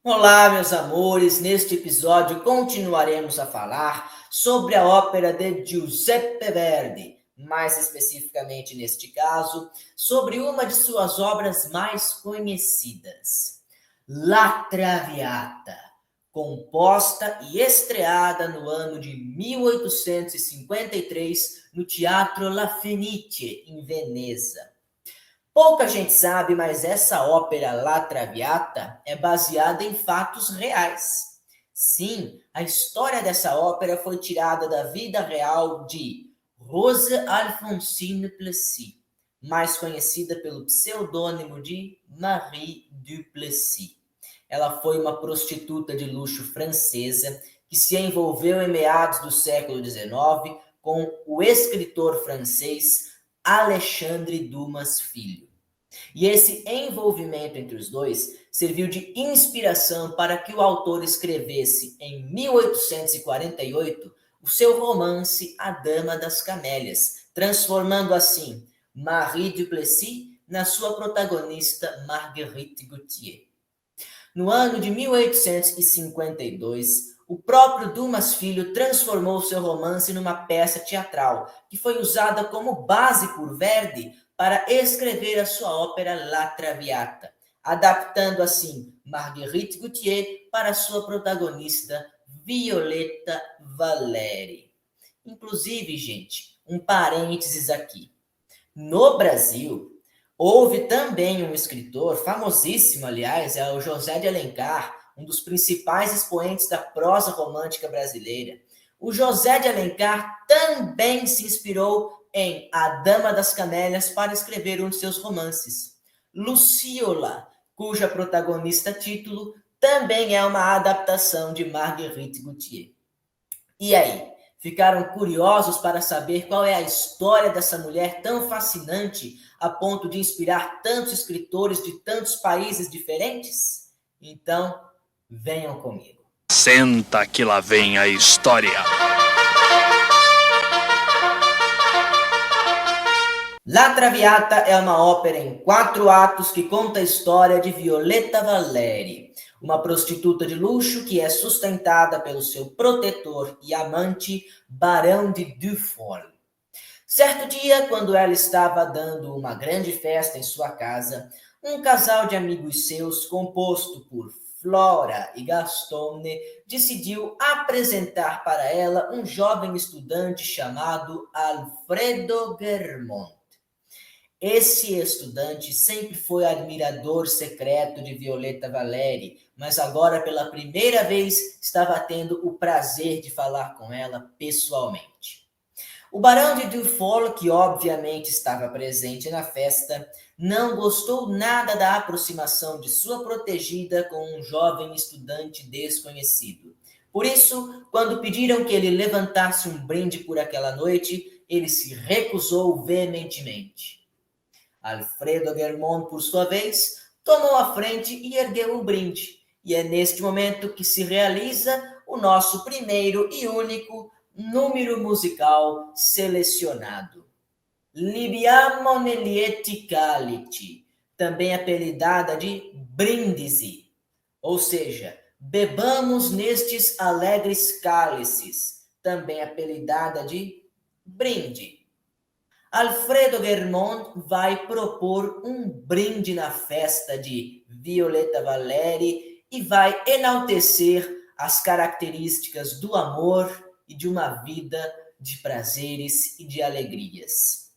Olá, meus amores! Neste episódio continuaremos a falar sobre a ópera de Giuseppe Verdi, mais especificamente neste caso, sobre uma de suas obras mais conhecidas, La Traviata, composta e estreada no ano de 1853 no Teatro La Fenice, em Veneza. Pouca gente sabe, mas essa ópera La Traviata é baseada em fatos reais. Sim, a história dessa ópera foi tirada da vida real de Rose Alphonsine Plessis, mais conhecida pelo pseudônimo de Marie Duplessis. Ela foi uma prostituta de luxo francesa que se envolveu em meados do século XIX com o escritor francês Alexandre Dumas Filho. E esse envolvimento entre os dois serviu de inspiração para que o autor escrevesse, em 1848, o seu romance A Dama das Camélias, transformando assim Marie Duplessis na sua protagonista Marguerite Gautier. No ano de 1852, o próprio Dumas Filho transformou seu romance numa peça teatral, que foi usada como base por Verdi para escrever a sua ópera La Traviata, adaptando assim Marguerite Gautier para sua protagonista Violetta Valéry. Inclusive, gente, um parênteses aqui. No Brasil, houve também um escritor famosíssimo, aliás, é o José de Alencar, um dos principais expoentes da prosa romântica brasileira. O José de Alencar também se inspirou em A Dama das Camélias para escrever um de seus romances. Luciola, cuja protagonista título também é uma adaptação de Marguerite Gautier. E aí, ficaram curiosos para saber qual é a história dessa mulher tão fascinante a ponto de inspirar tantos escritores de tantos países diferentes? Então, venham comigo. Senta que lá vem a história. La Traviata é uma ópera em 4 atos que conta a história de Violetta Valéry, uma prostituta de luxo que é sustentada pelo seu protetor e amante, Barão de Dufour. Certo dia, quando ela estava dando uma grande festa em sua casa, um casal de amigos seus, composto por Flora e Gastone, decidiu apresentar para ela um jovem estudante chamado Alfredo Germont. Esse estudante sempre foi admirador secreto de Violetta Valéry, mas agora pela primeira vez estava tendo o prazer de falar com ela pessoalmente. O Barão de Dufour, que obviamente estava presente na festa, não gostou nada da aproximação de sua protegida com um jovem estudante desconhecido. Por isso, quando pediram que ele levantasse um brinde por aquela noite, ele se recusou veementemente. Alfredo Germont, por sua vez, tomou a frente e ergueu o brinde. E é neste momento que se realiza o nosso primeiro e único número musical selecionado. Libiamo Nelieti Calici, também apelidada de Brindisi, ou seja, bebamos nestes alegres cálices, também apelidada de brinde. Alfredo Germont vai propor um brinde na festa de Violetta Valéry e vai enaltecer as características do amor e de uma vida de prazeres e de alegrias.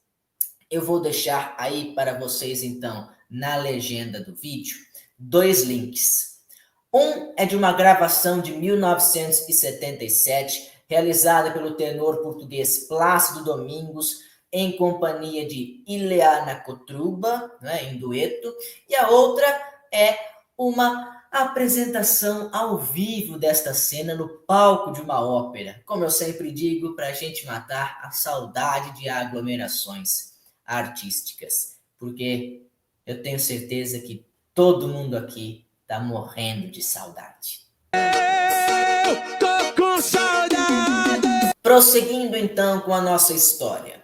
Eu vou deixar aí para vocês, então, na legenda do vídeo, 2 links. Um é de uma gravação de 1977, realizada pelo tenor português Plácido Domingos, em companhia de Ileana Cotruba, né, em dueto, e a outra é uma apresentação ao vivo desta cena no palco de uma ópera, como eu sempre digo, para a gente matar a saudade de aglomerações artísticas, porque eu tenho certeza que todo mundo aqui está morrendo de saudade. Eu tô com saudade. Prosseguindo então com a nossa história.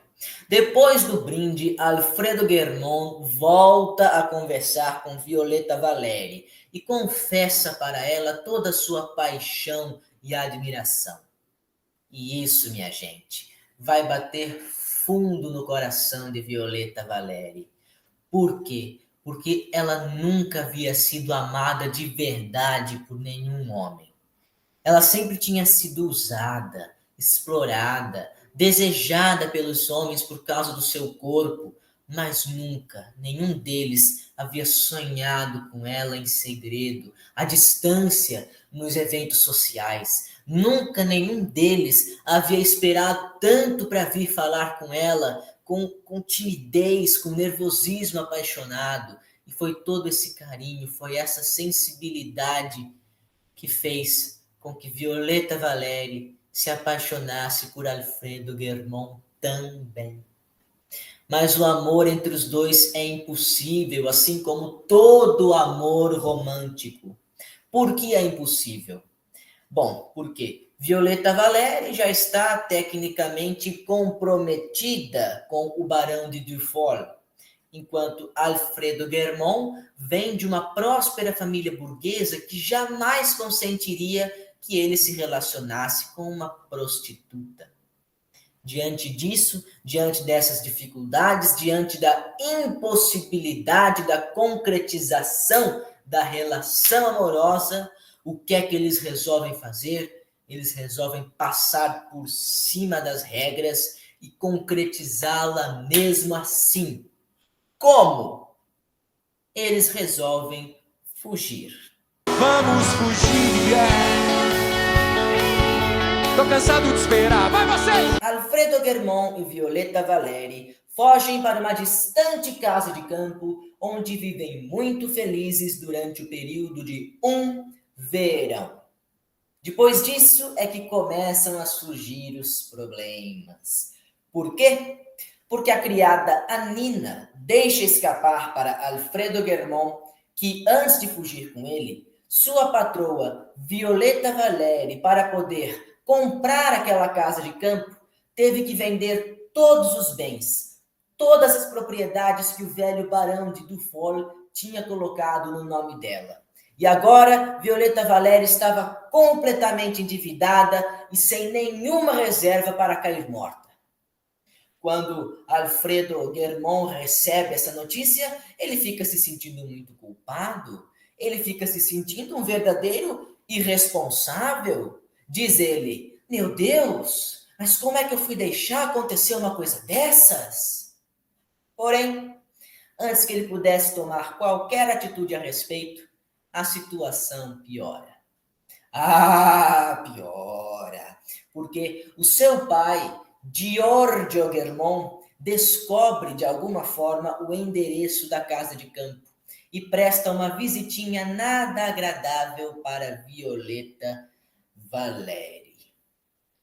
Depois do brinde, Alfredo Germont volta a conversar com Violetta Valéry e confessa para ela toda a sua paixão e admiração. E isso, minha gente, vai bater fundo no coração de Violeta Valéry. Por quê? Porque ela nunca havia sido amada de verdade por nenhum homem. Ela sempre tinha sido usada, explorada, desejada pelos homens por causa do seu corpo, mas nunca nenhum deles havia sonhado com ela em segredo, à distância, nos eventos sociais. Nunca nenhum deles havia esperado tanto para vir falar com ela, com timidez, com nervosismo apaixonado. E foi todo esse carinho, foi essa sensibilidade que fez com que Violeta Valéry se apaixonasse por Alfredo Guermont também. Mas o amor entre os dois é impossível, assim como todo amor romântico. Por que é impossível? Bom, porque Violeta Valéry já está tecnicamente comprometida com o Barão de Dufour, enquanto Alfredo Guermont vem de uma próspera família burguesa que jamais consentiria que ele se relacionasse com uma prostituta. Diante disso, diante dessas dificuldades, diante da impossibilidade da concretização da relação amorosa, o que é que eles resolvem fazer? Eles resolvem passar por cima das regras e concretizá-la mesmo assim. Como? Eles resolvem fugir. Vamos fugir, Tô cansado de esperar, vai vocês! Alfredo Guermont e Violeta Valéry fogem para uma distante casa de campo, onde vivem muito felizes durante o período de um verão. Depois disso é que começam a surgir os problemas. Por quê? Porque a criada Anina deixa escapar para Alfredo Guermont que, antes de fugir com ele, sua patroa Violeta Valéry, para poder comprar aquela casa de campo, teve que vender todos os bens, todas as propriedades que o velho barão de Dufour tinha colocado no nome dela. E agora, Violeta Valéry estava completamente endividada e sem nenhuma reserva para cair morta. Quando Alfredo Guermont recebe essa notícia, ele fica se sentindo muito culpado, ele fica se sentindo um verdadeiro irresponsável. Diz ele: meu Deus, mas como é que eu fui deixar acontecer uma coisa dessas? Porém, antes que ele pudesse tomar qualquer atitude a respeito, a situação piora. Piora, porque o seu pai, Giorgio Guermont, descobre de alguma forma o endereço da casa de campo e presta uma visitinha nada agradável para Violeta Valéry.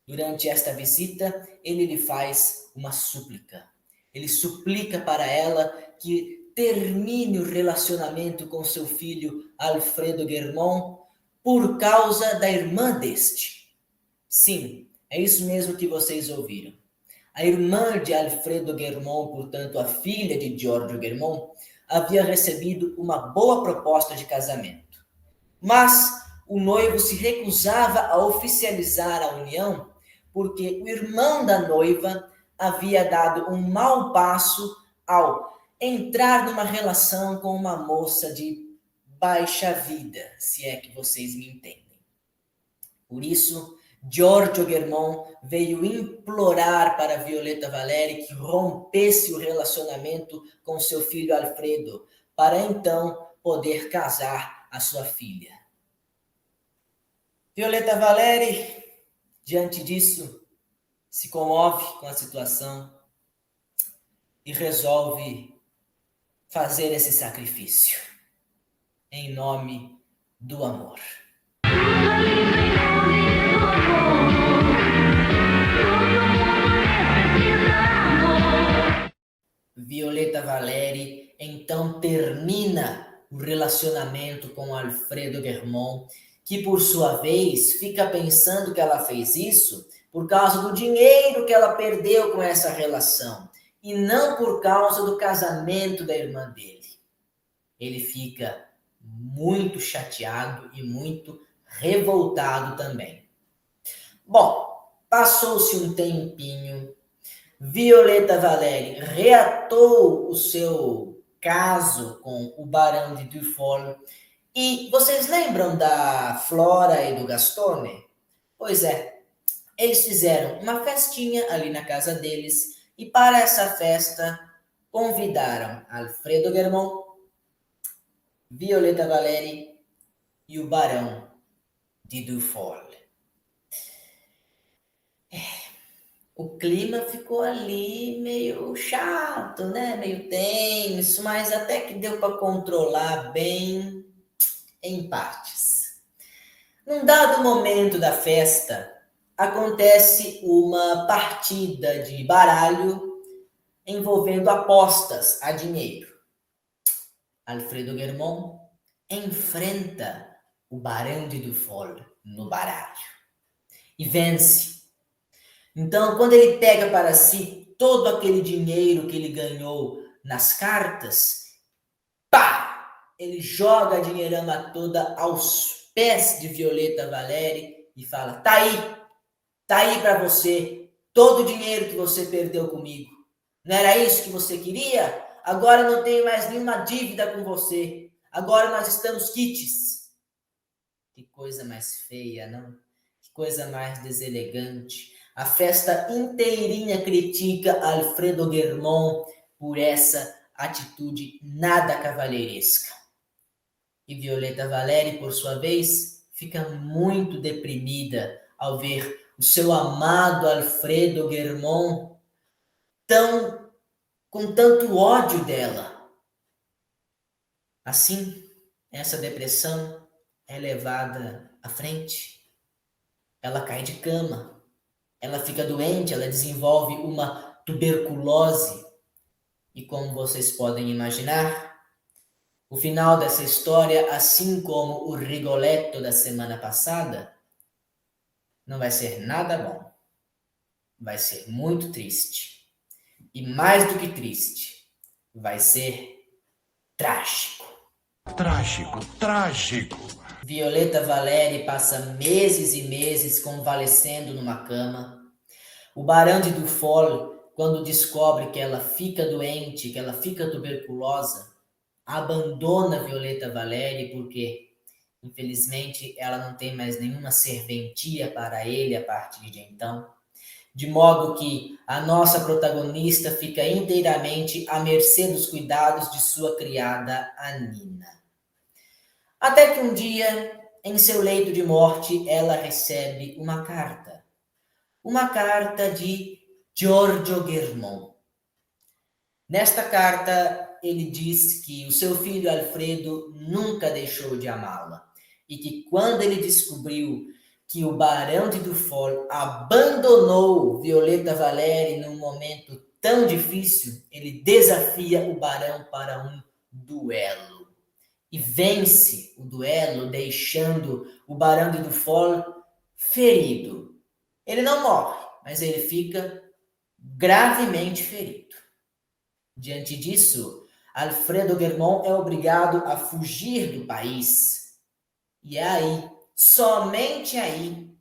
Durante esta visita, ele lhe faz uma súplica. Ele suplica para ela que termine o relacionamento com seu filho Alfredo Guermont por causa da irmã deste. Sim, é isso mesmo que vocês ouviram. A irmã de Alfredo Guermont, portanto, a filha de Giorgio Guermont, havia recebido uma boa proposta de casamento. Mas o noivo se recusava a oficializar a união porque o irmão da noiva havia dado um mau passo ao entrar numa relação com uma moça de baixa vida, se é que vocês me entendem. Por isso, Giorgio Guermont veio implorar para Violeta Valéry que rompesse o relacionamento com seu filho Alfredo, para então poder casar a sua filha. Violeta Valéry, diante disso, se comove com a situação e resolve fazer esse sacrifício em nome do amor. Violeta Valéry então termina o relacionamento com Alfredo Guermont, que por sua vez fica pensando que ela fez isso por causa do dinheiro que ela perdeu com essa relação e não por causa do casamento da irmã dele. Ele fica muito chateado e muito revoltado também. Bom, passou-se um tempinho, Violeta Valéry reatou o seu caso com o Barão de Dufour. E vocês lembram da Flora e do Gastone? Pois é, eles fizeram uma festinha ali na casa deles e para essa festa convidaram Alfredo Germont, Violeta Valéry e o Barão de Dufour. O clima ficou ali meio chato, né? Meio tenso, mas até que deu para controlar bem em partes. Num dado momento da festa, acontece uma partida de baralho envolvendo apostas a dinheiro. Alfredo Germont enfrenta o Barão de Dufour no baralho e vence. Então, quando ele pega para si todo aquele dinheiro que ele ganhou nas cartas, pá! Ele joga a dinheirama toda aos pés de Violeta Valéry e fala: tá aí para você, todo o dinheiro que você perdeu comigo. Não era isso que você queria? Agora não tenho mais nenhuma dívida com você. Agora nós estamos quites. Que coisa mais feia, não? Que coisa mais deselegante. A festa inteirinha critica Alfredo Germont por essa atitude nada cavalheiresca. E Violeta Valéry, por sua vez, fica muito deprimida ao ver o seu amado Alfredo Germont com tanto ódio dela. Assim, essa depressão é levada à frente. Ela cai de cama. Ela fica doente, ela desenvolve uma tuberculose. E como vocês podem imaginar, o final dessa história, assim como o Rigoletto da semana passada, não vai ser nada bom. Vai ser muito triste. E mais do que triste, vai ser trágico. Trágico. Violeta Valéry passa meses e meses convalescendo numa cama. O Barão de Dufour, quando descobre que ela fica doente, que ela fica tuberculosa, abandona Violeta Valéry porque, infelizmente, ela não tem mais nenhuma serventia para ele a partir de então. De modo que a nossa protagonista fica inteiramente à mercê dos cuidados de sua criada, Anina. Até que um dia, em seu leito de morte, ela recebe uma carta. Uma carta de Giorgio Germont. Nesta carta, ele diz que o seu filho Alfredo nunca deixou de amá-la e que quando ele descobriu que o Barão de Dufour abandonou Violeta Valéry num momento tão difícil, ele desafia o Barão para um duelo. E vence o duelo, deixando o Barão de Dufour ferido. Ele não morre, mas ele fica gravemente ferido. Diante disso, Alfredo Germont é obrigado a fugir do país. E é aí, somente aí,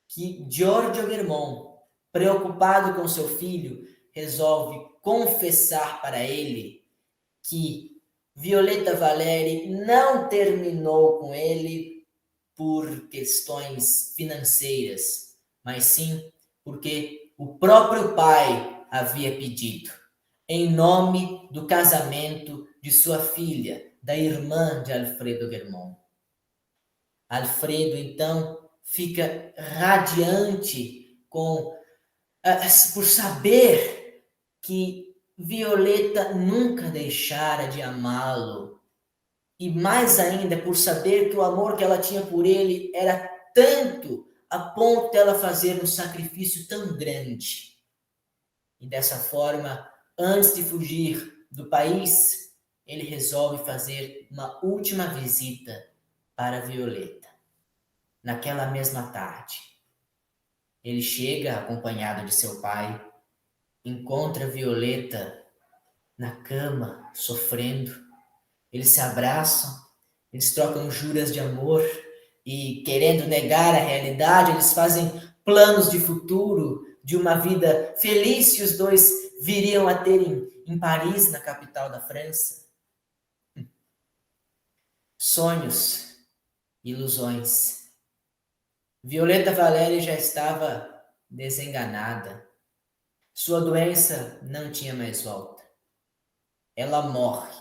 que Giorgio Germont, preocupado com seu filho, resolve confessar para ele que Violeta Valéry não terminou com ele por questões financeiras, mas sim porque o próprio pai havia pedido, em nome do casamento de sua filha, da irmã de Alfredo Germont. Alfredo, então, fica radiante por saber que Violeta nunca deixara de amá-lo. E mais ainda, por saber que o amor que ela tinha por ele era tanto a ponto dela fazer um sacrifício tão grande. E dessa forma, antes de fugir do país, ele resolve fazer uma última visita para Violeta. Naquela mesma tarde, ele chega acompanhado de seu pai, encontra Violeta na cama, sofrendo. Eles se abraçam Eles trocam juras de amor e, querendo negar a realidade, eles fazem planos de futuro, de uma vida feliz que os dois viriam a ter em Paris, na capital da França. Sonhos, ilusões. Violeta Valéry já estava desenganada. Sua doença não tinha mais volta. Ela morre,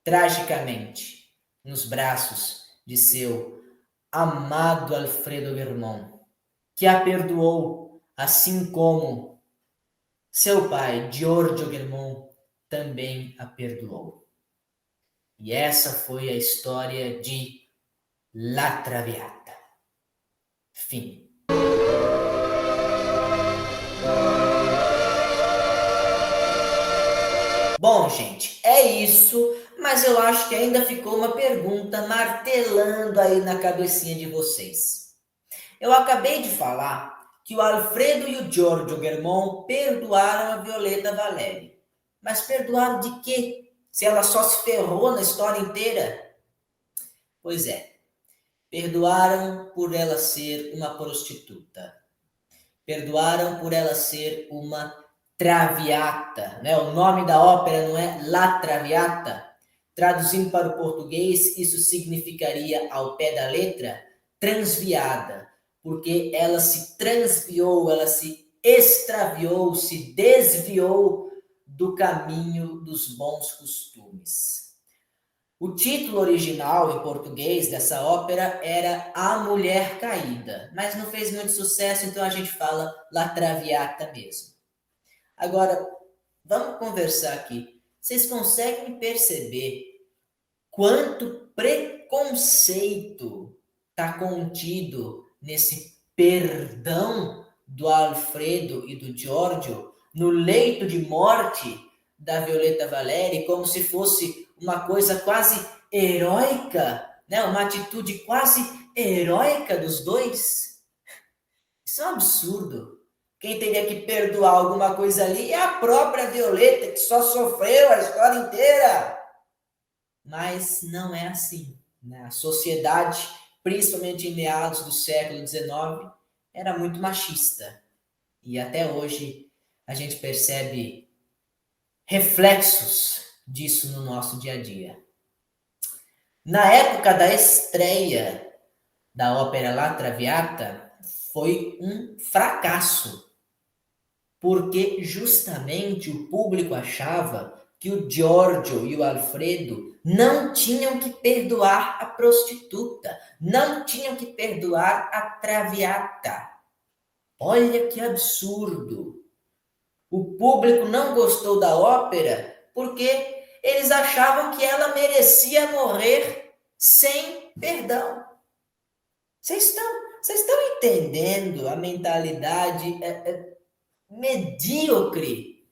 tragicamente, nos braços de seu amado Alfredo Guermont, que a perdoou, assim como seu pai, Giorgio Guermont, também a perdoou. E essa foi a história de La Traviata. Fim. Bom, gente, é isso, mas eu acho que ainda ficou uma pergunta martelando aí na cabecinha de vocês. Eu acabei de falar que o Alfredo e o Giorgio Guermont perdoaram a Violeta Valéry. Mas perdoaram de quê? Se ela só se ferrou na história inteira? Pois é, perdoaram por ela ser uma prostituta. Perdoaram por ela ser uma traviata, né? O nome da ópera não é La Traviata. Traduzindo para o português, isso significaria, ao pé da letra, transviada, porque ela se transviou, ela se extraviou, se desviou do caminho dos bons costumes. O título original em português dessa ópera era A Mulher Caída, mas não fez muito sucesso, então a gente fala La Traviata mesmo. Agora, vamos conversar aqui. Vocês conseguem perceber quanto preconceito está contido nesse perdão do Alfredo e do Giorgio no leito de morte da Violeta Valéry, como se fosse uma coisa quase heróica, né? Uma atitude quase heróica dos dois? Isso é um absurdo. Quem teria que perdoar alguma coisa ali é a própria Violeta, que só sofreu a história inteira. Mas não é assim, né? A sociedade, principalmente em meados do século XIX, era muito machista. E até hoje a gente percebe reflexos disso no nosso dia a dia. Na época da estreia da ópera La Traviata, foi um fracasso, porque justamente o público achava que o Giorgio e o Alfredo não tinham que perdoar a prostituta, não tinham que perdoar a Traviata. Olha que absurdo! O público não gostou da ópera porque eles achavam que ela merecia morrer sem perdão. Vocês estão entendendo a mentalidade medíocre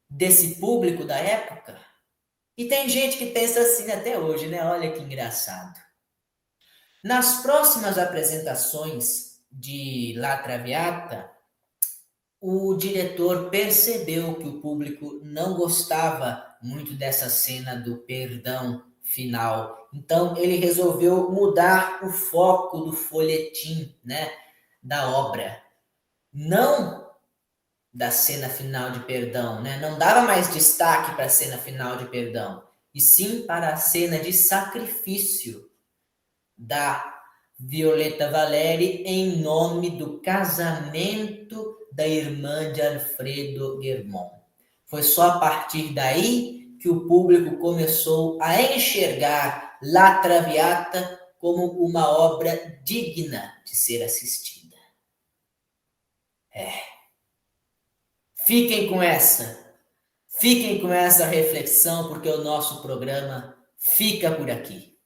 desse público da época? E tem gente que pensa assim até hoje, né? Olha que engraçado. Nas próximas apresentações de La Traviata, o diretor percebeu que o público não gostava muito dessa cena do perdão final. Então, ele resolveu mudar o foco do folhetim, né, da obra. Não da cena final de perdão, né? Não dava mais destaque para a cena final de perdão, e sim para a cena de sacrifício da Violeta Valéry em nome do casamento da irmã de Alfredo Guermont. Foi só a partir daí que o público começou a enxergar La Traviata como uma obra digna de ser assistida. Fiquem com essa reflexão, porque o nosso programa fica por aqui.